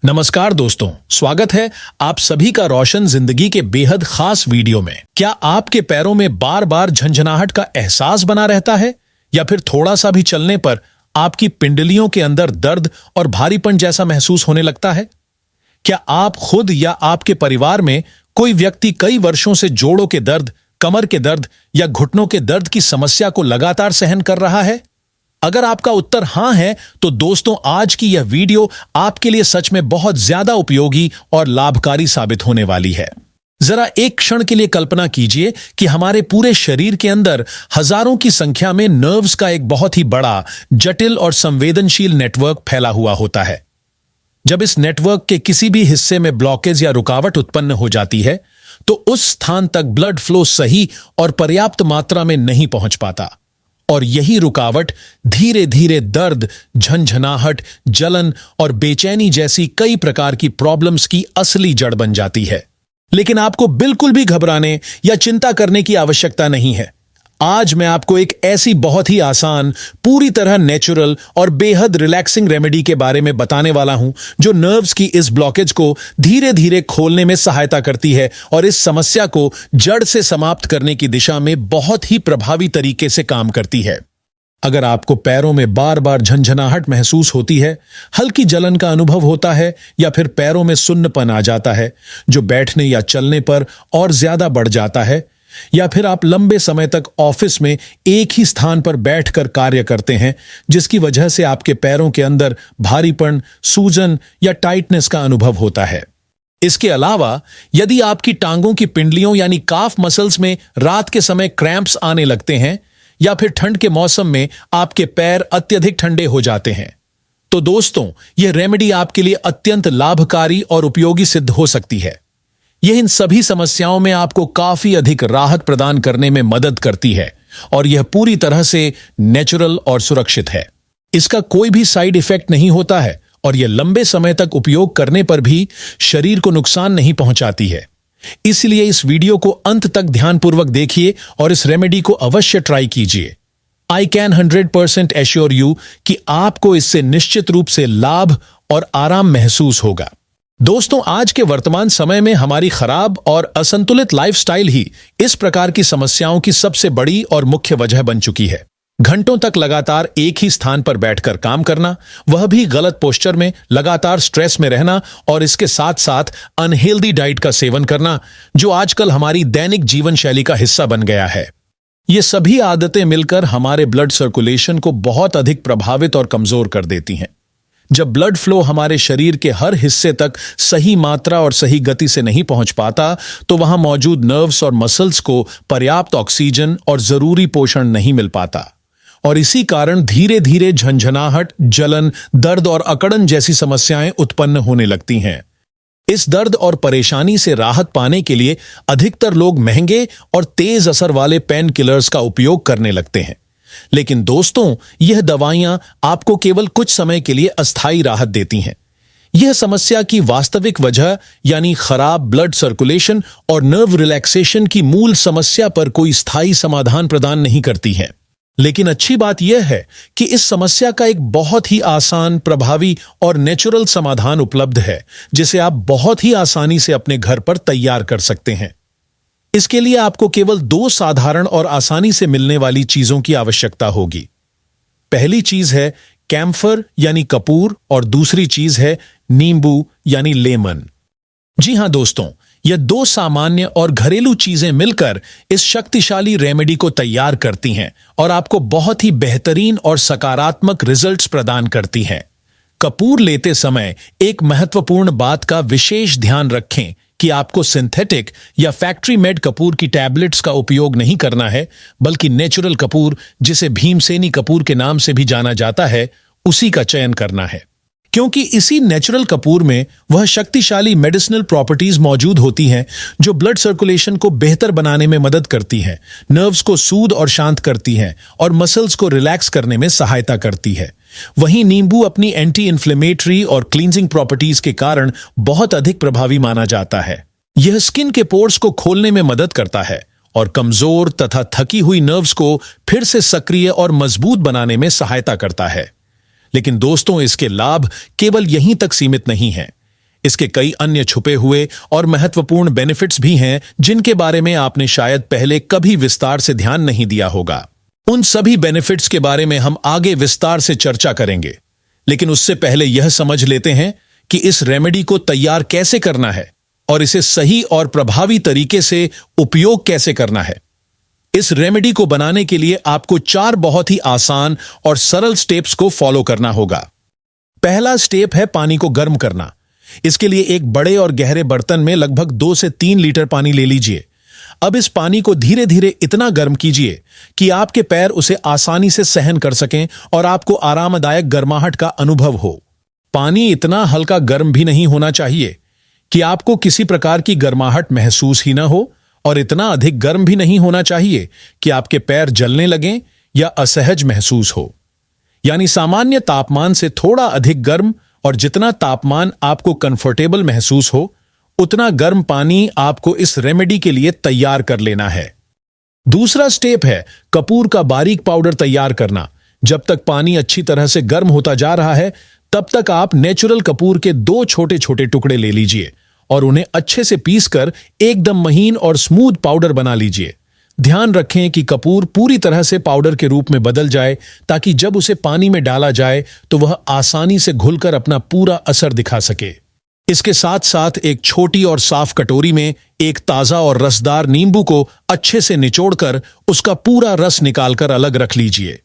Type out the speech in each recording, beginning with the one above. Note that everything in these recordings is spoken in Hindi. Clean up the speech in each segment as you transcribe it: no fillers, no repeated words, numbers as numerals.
नमस्कार दोस्तों, स्वागत है आप सभी का रोशन जिंदगी के बेहद खास वीडियो में। क्या आपके पैरों में बार बार झंझनाहट का एहसास बना रहता है या फिर थोड़ा सा भी चलने पर आपकी पिंडलियों के अंदर दर्द और भारीपन जैसा महसूस होने लगता है? क्या आप खुद या आपके परिवार में कोई व्यक्ति कई वर्षों से जोड़ों के दर्द, कमर के दर्द या घुटनों के दर्द की समस्या को लगातार सहन कर रहा है? अगर आपका उत्तर हां है तो दोस्तों, आज की यह वीडियो आपके लिए सच में बहुत ज्यादा उपयोगी और लाभकारी साबित होने वाली है। जरा एक क्षण के लिए कल्पना कीजिए कि हमारे पूरे शरीर के अंदर हजारों की संख्या में नर्व्स का एक बहुत ही बड़ा, जटिल और संवेदनशील नेटवर्क फैला हुआ होता है। जब इस नेटवर्क के किसी भी हिस्से में ब्लॉकेज या रुकावट उत्पन्न हो जाती है तो उस स्थान तक ब्लड फ्लो सही और पर्याप्त मात्रा में नहीं पहुंच पाता, और यही रुकावट धीरे धीरे दर्द, झंझनाहट, जलन और बेचैनी जैसी कई प्रकार की प्रॉब्लम्स की असली जड़ बन जाती है। लेकिन आपको बिल्कुल भी घबराने या चिंता करने की आवश्यकता नहीं है। आज मैं आपको एक ऐसी बहुत ही आसान, पूरी तरह नेचुरल और बेहद रिलैक्सिंग रेमेडी के बारे में बताने वाला हूं जो नर्व्स की इस ब्लॉकेज को धीरे धीरे खोलने में सहायता करती है और इस समस्या को जड़ से समाप्त करने की दिशा में बहुत ही प्रभावी तरीके से काम करती है। अगर आपको पैरों में बार बार झंझनाहट महसूस होती है, हल्की जलन का अनुभव होता है या फिर पैरों में सुन्नपन आ जाता है जो बैठने या चलने पर और ज्यादा बढ़ जाता है, या फिर आप लंबे समय तक ऑफिस में एक ही स्थान पर बैठकर कार्य करते हैं जिसकी वजह से आपके पैरों के अंदर भारीपन, सूजन या टाइटनेस का अनुभव होता है। इसके अलावा यदि आपकी टांगों की पिंडलियों यानी काफ मसल्स में रात के समय क्रैम्प्स आने लगते हैं या फिर ठंड के मौसम में आपके पैर अत्यधिक ठंडे हो जाते हैं, तो दोस्तों, यह रेमेडी आपके लिए अत्यंत लाभकारी और उपयोगी सिद्ध हो सकती है। यह इन सभी समस्याओं में आपको काफी अधिक राहत प्रदान करने में मदद करती है और यह पूरी तरह से नेचुरल और सुरक्षित है। इसका कोई भी साइड इफेक्ट नहीं होता है और यह लंबे समय तक उपयोग करने पर भी शरीर को नुकसान नहीं पहुंचाती है। इसलिए इस वीडियो को अंत तक ध्यानपूर्वक देखिए और इस रेमेडी को अवश्य ट्राई कीजिए। आई कैन 100% एश्योर यू कि आपको इससे निश्चित रूप से लाभ और आराम महसूस होगा। दोस्तों, आज के वर्तमान समय में हमारी खराब और असंतुलित लाइफस्टाइल ही इस प्रकार की समस्याओं की सबसे बड़ी और मुख्य वजह बन चुकी है। घंटों तक लगातार एक ही स्थान पर बैठकर काम करना, वह भी गलत पोस्चर में, लगातार स्ट्रेस में रहना और इसके साथ साथ अनहेल्दी डाइट का सेवन करना, जो आजकल हमारी दैनिक जीवन शैली का हिस्सा बन गया है। ये सभी आदतें मिलकर हमारे ब्लड सर्कुलेशन को बहुत अधिक प्रभावित और कमजोर कर देती हैं। जब ब्लड फ्लो हमारे शरीर के हर हिस्से तक सही मात्रा और सही गति से नहीं पहुंच पाता तो वहां मौजूद नर्व्स और मसल्स को पर्याप्त ऑक्सीजन और जरूरी पोषण नहीं मिल पाता, और इसी कारण धीरे धीरे झंझनाहट, जलन, दर्द और अकड़न जैसी समस्याएं उत्पन्न होने लगती हैं। इस दर्द और परेशानी से राहत पाने के लिए अधिकतर लोग महंगे और तेज असर वाले पेन किलर्स का उपयोग करने लगते हैं। लेकिन दोस्तों, यह दवाइयां आपको केवल कुछ समय के लिए अस्थायी राहत देती हैं। यह समस्या की वास्तविक वजह यानी खराब ब्लड सर्कुलेशन और नर्व रिलैक्सेशन की मूल समस्या पर कोई स्थायी समाधान प्रदान नहीं करती हैं। लेकिन अच्छी बात यह है कि इस समस्या का एक बहुत ही आसान, प्रभावी और नेचुरल समाधान उपलब्ध है जिसे आप बहुत ही आसानी से अपने घर पर तैयार कर सकते हैं। इसके लिए आपको केवल दो साधारण और आसानी से मिलने वाली चीजों की आवश्यकता होगी। पहली चीज है कैम्फर यानी कपूर और दूसरी चीज है नींबू यानी लेमन। जी हां दोस्तों, यह दो सामान्य और घरेलू चीजें मिलकर इस शक्तिशाली रेमेडी को तैयार करती हैं और आपको बहुत ही बेहतरीन और सकारात्मक रिजल्ट्स प्रदान करती हैं। कपूर लेते समय एक महत्वपूर्ण बात का विशेष ध्यान रखें कि आपको सिंथेटिक या फैक्ट्री मेड कपूर की टैबलेट्स का उपयोग नहीं करना है, बल्कि नेचुरल कपूर, जिसे भीमसेनी कपूर के नाम से भी जाना जाता है, उसी का चयन करना है। क्योंकि इसी नेचुरल कपूर में वह शक्तिशाली मेडिसिनल प्रॉपर्टीज मौजूद होती हैं जो ब्लड सर्कुलेशन को बेहतर बनाने में मदद करती हैं, नर्व्स को सूद और शांत करती हैं और मसल्स को रिलैक्स करने में सहायता करती है। वहीं नींबू अपनी एंटी इन्फ्लेमेटरी और क्लींजिंग प्रॉपर्टीज के कारण बहुत अधिक प्रभावी माना जाता है। यह स्किन के पोर्स को खोलने में मदद करता है और कमजोर तथा थकी हुई नर्व्स को फिर से सक्रिय और मजबूत बनाने में सहायता करता है। लेकिन दोस्तों, इसके लाभ केवल यहीं तक सीमित नहीं हैं। इसके कई अन्य छुपे हुए और महत्वपूर्ण बेनिफिट्स भी हैं जिनके बारे में आपने शायद पहले कभी विस्तार से ध्यान नहीं दिया होगा। उन सभी बेनिफिट्स के बारे में हम आगे विस्तार से चर्चा करेंगे, लेकिन उससे पहले यह समझ लेते हैं कि इस रेमेडी को तैयार कैसे करना है और इसे सही और प्रभावी तरीके से उपयोग कैसे करना है। इस रेमेडी को बनाने के लिए आपको 4 बहुत ही आसान और सरल स्टेप्स को फॉलो करना होगा। पहला स्टेप है पानी को गर्म करना। इसके लिए एक बड़े और गहरे बर्तन में लगभग 2 से 3 लीटर पानी ले लीजिए। अब इस पानी को धीरे धीरे इतना गर्म कीजिए कि आपके पैर उसे आसानी से सहन कर सकें और आपको आरामदायक गर्माहट का अनुभव हो। पानी इतना हल्का गर्म भी नहीं होना चाहिए कि आपको किसी प्रकार की गर्माहट महसूस ही ना हो, और इतना अधिक गर्म भी नहीं होना चाहिए कि आपके पैर जलने लगें या असहज महसूस हो। यानी सामान्य तापमान से थोड़ा अधिक गर्म, और जितना तापमान आपको कंफर्टेबल महसूस हो उतना गर्म पानी आपको इस रेमेडी के लिए तैयार कर लेना है। दूसरा स्टेप है कपूर का बारीक पाउडर तैयार करना। जब तक पानी अच्छी तरह से गर्म होता जा रहा है तब तक आप नेचुरल कपूर के 2 छोटे छोटे टुकड़े ले लीजिए और उन्हें अच्छे से पीसकर एकदम महीन और स्मूथ पाउडर बना लीजिए। ध्यान रखें कि कपूर पूरी तरह से पाउडर के रूप में बदल जाए ताकि जब उसे पानी में डाला जाए तो वह आसानी से घुलकर अपना पूरा असर दिखा सके। इसके साथ साथ एक छोटी और साफ कटोरी में एक ताजा और रसदार नींबू को अच्छे से निचोड़कर उसका पूरा रस निकालकर अलग रख लीजिए।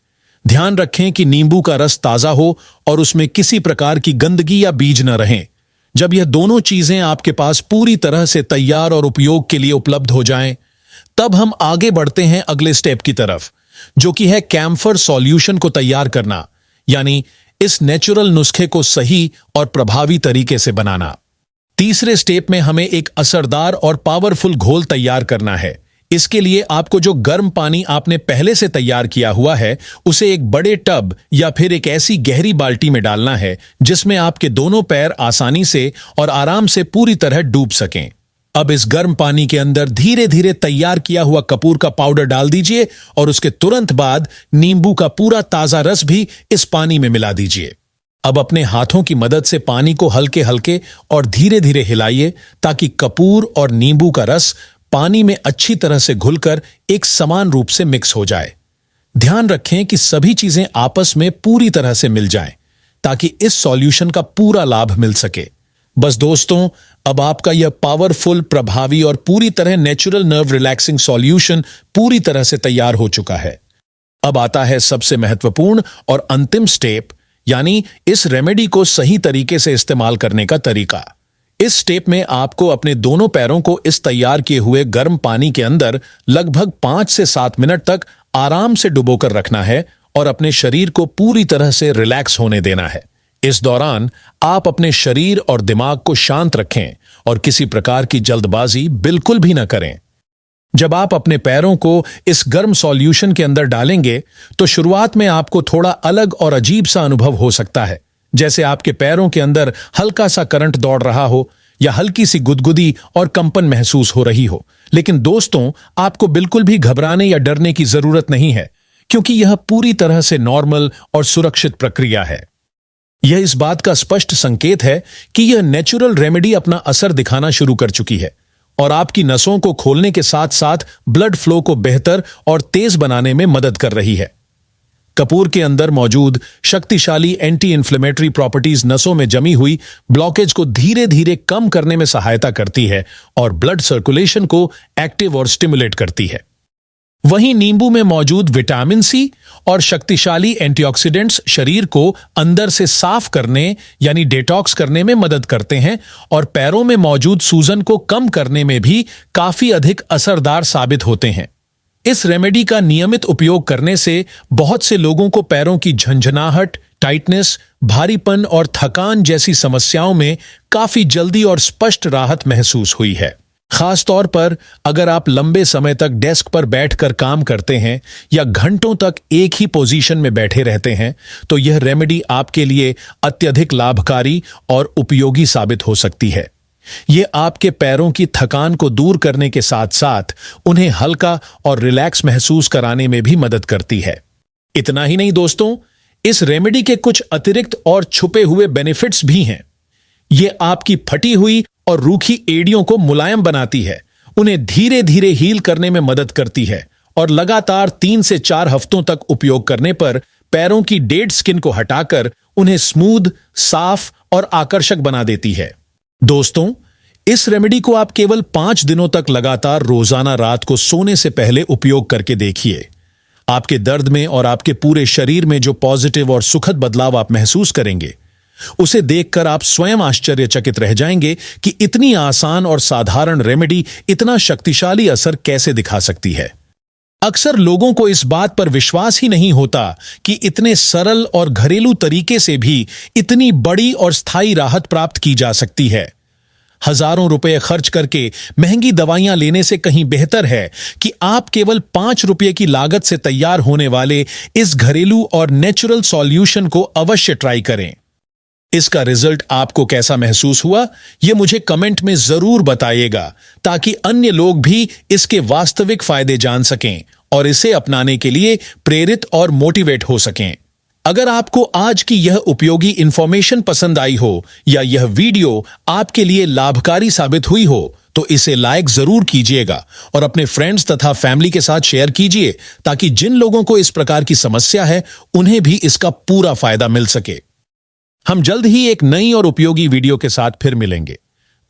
ध्यान रखें कि नींबू का रस ताजा हो और उसमें किसी प्रकार की गंदगी या बीज न रहें। जब यह दोनों चीजें आपके पास पूरी तरह से तैयार और उपयोग के लिए उपलब्ध हो जाएं, तब हम आगे बढ़ते हैं अगले स्टेप की तरफ, जो कि है कैम्फर सॉल्यूशन को तैयार करना, यानी इस नेचुरल नुस्खे को सही और प्रभावी तरीके से बनाना। तीसरे स्टेप में हमें एक असरदार और पावरफुल घोल तैयार करना है। इसके लिए आपको जो गर्म पानी आपने पहले से तैयार किया हुआ है उसे एक बड़े टब या फिर एक ऐसी गहरी बाल्टी में डालना है जिसमें आपके दोनों पैर आसानी से और आराम से पूरी तरह डूब सकें। अब इस गर्म पानी के अंदर धीरे धीरे तैयार किया हुआ कपूर का पाउडर डाल दीजिए और उसके तुरंत बाद नींबू का पूरा ताजा रस भी इस पानी में मिला दीजिए। अब अपने हाथों की मदद से पानी को हल्के हल्के और धीरे धीरे हिलाइए ताकि कपूर और नींबू का रस पानी में अच्छी तरह से घुलकर एक समान रूप से मिक्स हो जाए। ध्यान रखें कि सभी चीजें आपस में पूरी तरह से मिल जाएं ताकि इस सॉल्यूशन का पूरा लाभ मिल सके। बस दोस्तों, अब आपका यह पावरफुल, प्रभावी और पूरी तरह नेचुरल नर्व रिलैक्सिंग सॉल्यूशन पूरी तरह से तैयार हो चुका है। अब आता है सबसे महत्वपूर्ण और अंतिम स्टेप, यानी इस रेमेडी को सही तरीके से इस्तेमाल करने का तरीका। इस स्टेप में आपको अपने दोनों पैरों को इस तैयार किए हुए गर्म पानी के अंदर लगभग 5 से 7 मिनट तक आराम से डुबोकर रखना है और अपने शरीर को पूरी तरह से रिलैक्स होने देना है। इस दौरान आप अपने शरीर और दिमाग को शांत रखें और किसी प्रकार की जल्दबाजी बिल्कुल भी न करें। जब आप अपने पैरों को इस गर्म सॉल्यूशन के अंदर डालेंगे तो शुरुआत में आपको थोड़ा अलग और अजीब सा अनुभव हो सकता है, जैसे आपके पैरों के अंदर हल्का सा करंट दौड़ रहा हो या हल्की सी गुदगुदी और कंपन महसूस हो रही हो। लेकिन दोस्तों, आपको बिल्कुल भी घबराने या डरने की जरूरत नहीं है, क्योंकि यह पूरी तरह से नॉर्मल और सुरक्षित प्रक्रिया है। यह इस बात का स्पष्ट संकेत है कि यह नेचुरल रेमेडी अपना असर दिखाना शुरू कर चुकी है और आपकी नसों को खोलने के साथ साथ ब्लड फ्लो को बेहतर और तेज बनाने में मदद कर रही है। कपूर के अंदर मौजूद शक्तिशाली एंटी इन्फ्लेमेटरी प्रॉपर्टीज नसों में जमी हुई ब्लॉकेज को धीरे धीरे कम करने में सहायता करती है और ब्लड सर्कुलेशन को एक्टिव और स्टिमुलेट करती है। वहीं नींबू में मौजूद विटामिन सी और शक्तिशाली एंटीऑक्सीडेंट्स शरीर को अंदर से साफ करने यानी डिटॉक्स करने में मदद करते हैं और पैरों में मौजूद सूजन को कम करने में भी काफी अधिक असरदार साबित होते हैं। इस रेमेडी का नियमित उपयोग करने से बहुत से लोगों को पैरों की झंझनाहट, टाइटनेस, भारीपन और थकान जैसी समस्याओं में काफी जल्दी और स्पष्ट राहत महसूस हुई है। खास तौर पर अगर आप लंबे समय तक डेस्क पर बैठकर काम करते हैं या घंटों तक एक ही पोजीशन में बैठे रहते हैं, तो यह रेमेडी आपके लिए अत्यधिक लाभकारी और उपयोगी साबित हो सकती है। यह आपके पैरों की थकान को दूर करने के साथ साथ उन्हें हल्का और रिलैक्स महसूस कराने में भी मदद करती है। इतना ही नहीं दोस्तों, इस रेमेडी के कुछ अतिरिक्त और छुपे हुए बेनिफिट्स भी हैं। ये आपकी फटी हुई और रूखी एड़ियों को मुलायम बनाती है, उन्हें धीरे धीरे हील करने में मदद करती है और लगातार 3 से 4 हफ्तों तक उपयोग करने पर पैरों की डेड स्किन को हटाकर उन्हें स्मूथ, साफ और आकर्षक बना देती है। दोस्तों, इस रेमेडी को आप केवल 5 दिनों तक लगातार रोजाना रात को सोने से पहले उपयोग करके देखिए। आपके दर्द में और आपके पूरे शरीर में जो पॉजिटिव और सुखद बदलाव आप महसूस करेंगे, उसे देखकर आप स्वयं आश्चर्यचकित रह जाएंगे कि इतनी आसान और साधारण रेमेडी इतना शक्तिशाली असर कैसे दिखा सकती है। अक्सर लोगों को इस बात पर विश्वास ही नहीं होता कि इतने सरल और घरेलू तरीके से भी इतनी बड़ी और स्थायी राहत प्राप्त की जा सकती है। हजारों रुपए खर्च करके महंगी दवाइयां लेने से कहीं बेहतर है कि आप केवल 5 रुपये की लागत से तैयार होने वाले इस घरेलू और नेचुरल सॉल्यूशन को अवश्य ट्राई करें। इसका रिजल्ट आपको कैसा महसूस हुआ, यह मुझे कमेंट में जरूर बताइएगा, ताकि अन्य लोग भी इसके वास्तविक फायदे जान सकें और इसे अपनाने के लिए प्रेरित और मोटिवेट हो सकें। अगर आपको आज की यह उपयोगी इंफॉर्मेशन पसंद आई हो या यह वीडियो आपके लिए लाभकारी साबित हुई हो, तो इसे लाइक जरूर कीजिएगा और अपने फ्रेंड्स तथा फैमिली के साथ शेयर कीजिए, ताकि जिन लोगों को इस प्रकार की समस्या है उन्हें भी इसका पूरा फायदा मिल सके। हम जल्द ही एक नई और उपयोगी वीडियो के साथ फिर मिलेंगे।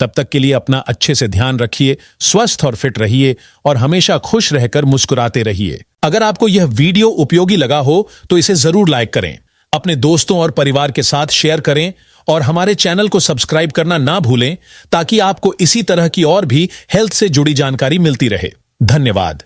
तब तक के लिए अपना अच्छे से ध्यान रखिए, स्वस्थ और फिट रहिए और हमेशा खुश रहकर मुस्कुराते रहिए। अगर आपको यह वीडियो उपयोगी लगा हो तो इसे जरूर लाइक करें, अपने दोस्तों और परिवार के साथ शेयर करें और हमारे चैनल को सब्सक्राइब करना ना भूलें, ताकि आपको इसी तरह की और भी हेल्थ से जुड़ी जानकारी मिलती रहे। धन्यवाद।